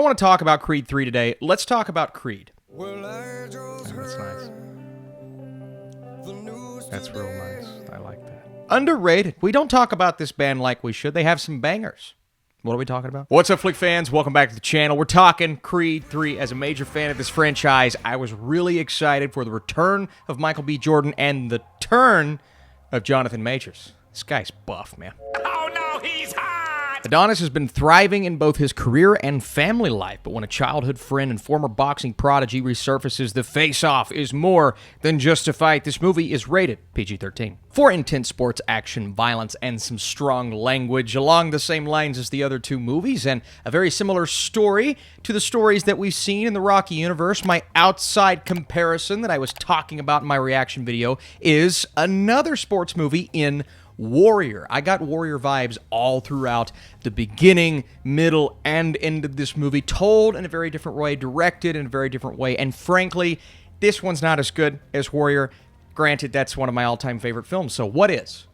don't want to talk about Creed 3 today. Let's talk about Creed. That's nice. That's real nice. I like that. Underrated. We don't talk about this band like we should. They have some bangers. What are we talking about? What's up, Flick fans? Welcome back to the channel. We're talking Creed 3. As a major fan of this franchise, I was really excited for the return of Michael B. Jordan and the turn of Jonathan Majors. This guy's buff, man. Oh no, he's hot! Adonis has been thriving in both his career and family life, but when a childhood friend and former boxing prodigy resurfaces, the face-off is more than just a fight. This movie is rated PG-13. For intense sports action, violence, and some strong language along the same lines as the other two movies, and a very similar story to the stories that we've seen in the Rocky universe, my outside comparison that I was talking about in my reaction video is another sports movie in Warrior. I got Warrior vibes all throughout the beginning, middle, and end of this movie, told in a very different way, directed in a very different way, and frankly, this one's not as good as Warrior. Granted, that's one of my all-time favorite films, so what is?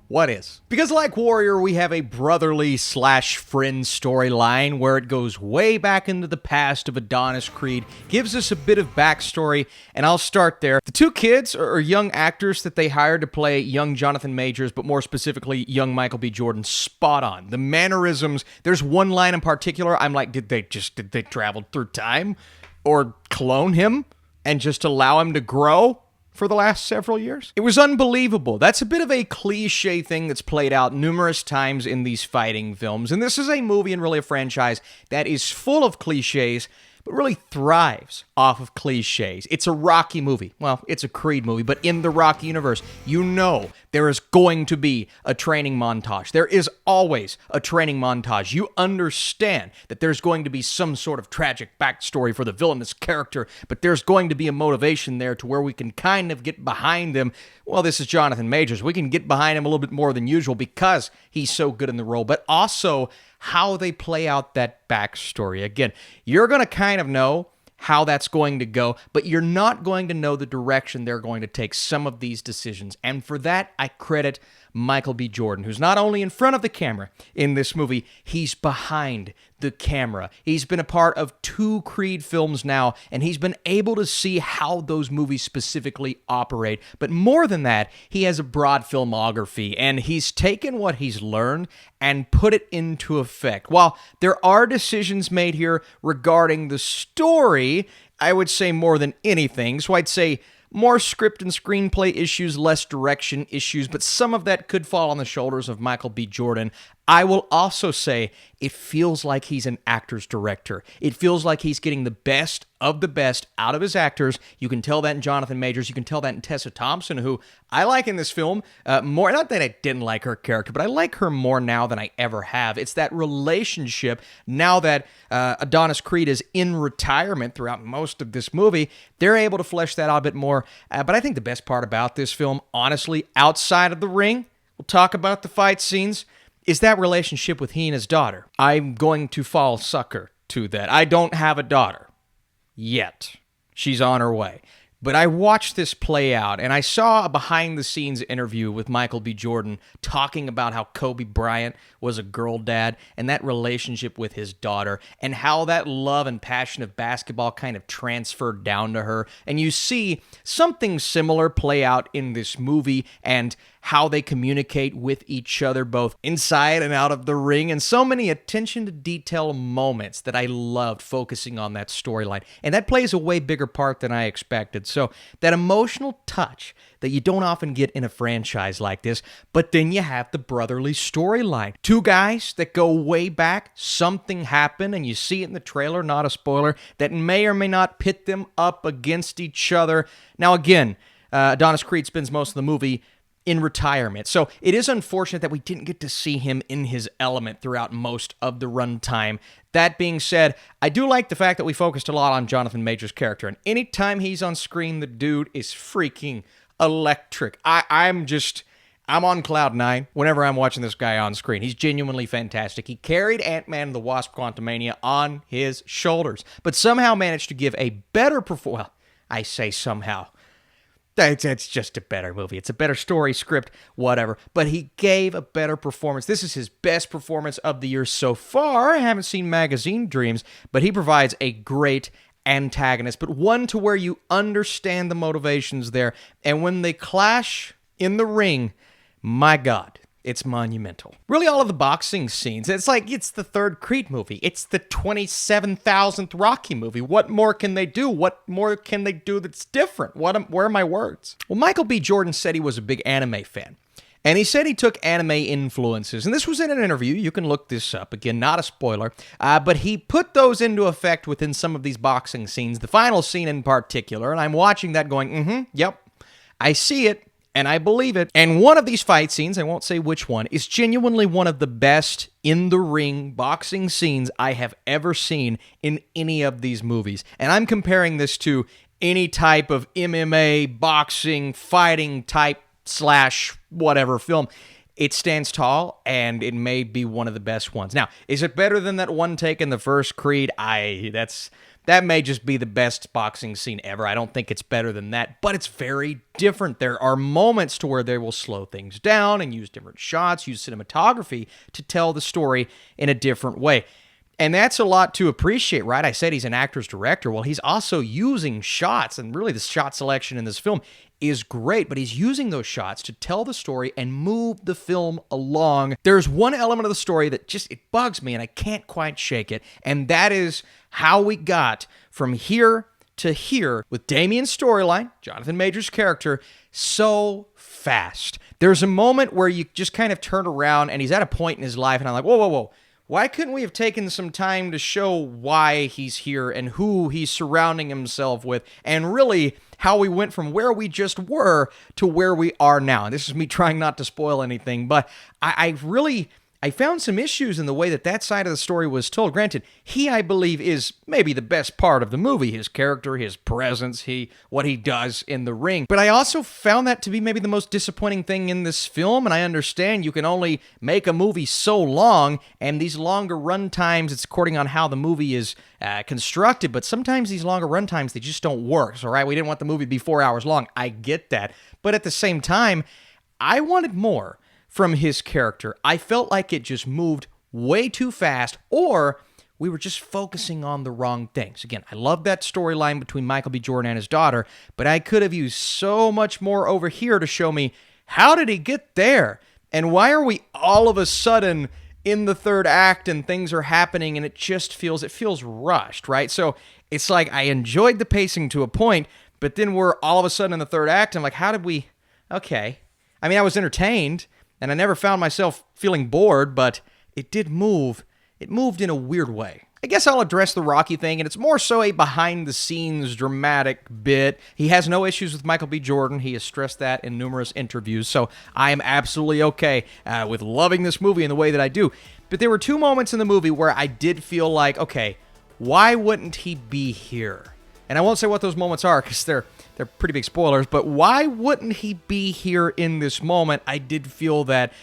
What is? Because like Warrior, we have a brotherly/friend storyline where it goes way back into the past of Adonis Creed, gives us a bit of backstory, and I'll start there. The two kids are young actors that they hired to play young Jonathan Majors, but more specifically, young Michael B. Jordan. Spot on. The mannerisms, there's one line in particular, I'm like, did they travel through time? Or clone him and just allow him to grow for the last several years? It was unbelievable. That's a bit of a cliche thing that's played out numerous times in these fighting films, and this is a movie and really a franchise that is full of cliches, but really thrives off of cliches. It's a Rocky movie. Well, it's a Creed movie, but in the Rocky universe, you know there is going to be a training montage. There is always a training montage. You understand that there's going to be some sort of tragic backstory for the villainous character, but there's going to be a motivation there to where we can kind of get behind him. Well, this is Jonathan Majors. We can get behind him a little bit more than usual because he's so good in the role, but also how they play out that backstory. Again, you're going to kind of know how that's going to go, but you're not going to know the direction they're going to take some of these decisions. And for that, I credit Michael B. Jordan, who's not only in front of the camera in this movie, he's behind the camera. He's been a part of 2 Creed films now, and he's been able to see how those movies specifically operate. But more than that, he has a broad filmography, and he's taken what he's learned and put it into effect. While there are decisions made here regarding the story, I would say more than anything, so I'd say more script and screenplay issues, less direction issues, but some of that could fall on the shoulders of Michael B. Jordan. I will also say it feels like he's an actor's director. It feels like he's getting the best of the best out of his actors. You can tell that in Jonathan Majors. You can tell that in Tessa Thompson, who I like in this film more. Not that I didn't like her character, but I like her more now than I ever have. It's that relationship now that Adonis Creed is in retirement throughout most of this movie. They're able to flesh that out a bit more. But I think the best part about this film, honestly, outside of the ring, we'll talk about the fight scenes, is that relationship with he and his daughter. I'm going to fall sucker to that. I don't have a daughter yet. She's on her way. But I watched this play out, and I saw a behind-the-scenes interview with Michael B. Jordan talking about how Kobe Bryant was a girl dad and that relationship with his daughter and how that love and passion of basketball kind of transferred down to her. And you see something similar play out in this movie and how they communicate with each other both inside and out of the ring, and so many attention to detail moments that I loved focusing on that storyline. And that plays a way bigger part than I expected. So that emotional touch that you don't often get in a franchise like this, but then you have the brotherly storyline. 2 guys that go way back, something happened, and you see it in the trailer, not a spoiler, that may or may not pit them up against each other. Now again, Adonis Creed spends most of the movie in retirement. So it is unfortunate that we didn't get to see him in his element throughout most of the runtime. That being said, I do like the fact that we focused a lot on Jonathan Majors' character, and anytime he's on screen, the dude is freaking electric. I'm on cloud 9 whenever I'm watching this guy on screen. He's genuinely fantastic. He carried Ant-Man and the Wasp: Quantumania on his shoulders, but somehow managed to give a better performance. Well, I say somehow. It's just a better movie. It's a better story, script, whatever. But he gave a better performance. This is his best performance of the year so far. I haven't seen Magazine Dreams, but he provides a great antagonist, but one to where you understand the motivations there. And when they clash in the ring, my God, it's monumental. Really, all of the boxing scenes, it's like it's the third Creed movie. It's the 27,000th Rocky movie. What more can they do? What more can they do that's different? Where are my words? Well, Michael B. Jordan said he was a big anime fan. And he said he took anime influences. And this was in an interview. You can look this up. Again, not a spoiler. But he put those into effect within some of these boxing scenes. The final scene in particular. And I'm watching that going, yep, I see it. And I believe it. And one of these fight scenes, I won't say which one, is genuinely one of the best in-the-ring boxing scenes I have ever seen in any of these movies. And I'm comparing this to any type of MMA, boxing, fighting type / whatever film. It stands tall, and it may be one of the best ones. Now, is it better than that one take in the first Creed? That may just be the best boxing scene ever. I don't think it's better than that, but it's very different. There are moments to where they will slow things down and use different shots, use cinematography to tell the story in a different way. And that's a lot to appreciate, right? I said he's an actor's director. Well, he's also using shots, and really the shot selection in this film is great, but he's using those shots to tell the story and move the film along. There's one element of the story that it bugs me, and I can't quite shake it, and that is how we got from here to here with Damian's storyline, Jonathan Majors' character, so fast. There's a moment where you just kind of turn around, and he's at a point in his life, and I'm like, whoa. Why couldn't we have taken some time to show why he's here and who he's surrounding himself with, and really how we went from where we just were to where we are now? And this is me trying not to spoil anything, but I found some issues in the way that side of the story was told. Granted, he, I believe, is maybe the best part of the movie, his character, his presence, what he does in the ring. But I also found that to be maybe the most disappointing thing in this film, and I understand you can only make a movie so long, and these longer run times, it's according on how the movie is constructed, but sometimes these longer run times, they just don't work. So, right, we didn't want the movie to be 4 hours long. I get that. But at the same time, I wanted more from his character. I felt like it just moved way too fast, or we were just focusing on the wrong things. Again, I love that storyline between Michael B. Jordan and his daughter, but I could have used so much more over here to show me, how did he get there? And why are we all of a sudden in the third act and things are happening and it feels rushed, right? So it's like I enjoyed the pacing to a point, but then we're all of a sudden in the third act. I'm like, how did we... Okay. I mean, I was entertained, and I never found myself feeling bored, but it did move. It moved in a weird way. I guess I'll address the Rocky thing, and it's more so a behind-the-scenes dramatic bit. He has no issues with Michael B. Jordan. He has stressed that in numerous interviews, so I am absolutely okay with loving this movie in the way that I do. But there were two moments in the movie where I did feel like, okay, why wouldn't he be here? And I won't say what those moments are, because they're pretty big spoilers, but why wouldn't he be here in this moment? I did feel that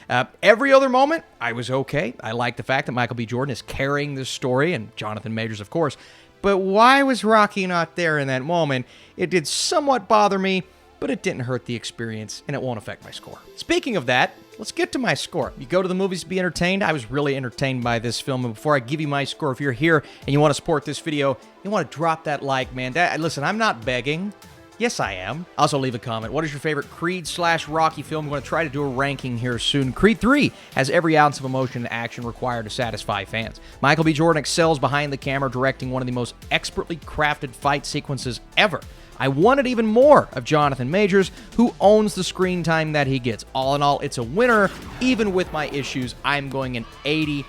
every other moment, I was okay. I like the fact that Michael B. Jordan is carrying this story, and Jonathan Majors, of course. But why was Rocky not there in that moment? It did somewhat bother me, but it didn't hurt the experience, and it won't affect my score. Speaking of that, let's get to my score. You go to the movies to be entertained. I was really entertained by this film. And before I give you my score, if you're here and you want to support this video, you want to drop that like, man. Listen, I'm not begging. Yes, I am. Also, leave a comment. What is your favorite Creed / Rocky film? I'm going to try to do a ranking here soon. Creed 3 has every ounce of emotion and action required to satisfy fans. Michael B. Jordan excels behind the camera, directing one of the most expertly crafted fight sequences ever. I wanted even more of Jonathan Majors, who owns the screen time that he gets. All in all, it's a winner. Even with my issues, I'm going an 80%.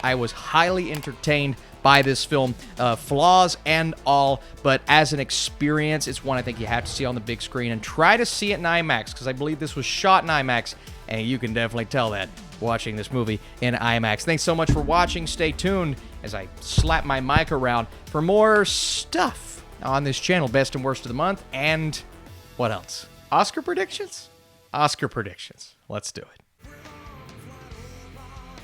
I was highly entertained by this film, flaws and all, but as an experience, it's one I think you have to see on the big screen, and try to see it in IMAX, because I believe this was shot in IMAX, and you can definitely tell that watching this movie in IMAX. Thanks so much for watching. Stay tuned as I slap my mic around for more stuff on this channel. Best and worst of the month, and what else? Oscar predictions? Oscar predictions. Let's do it.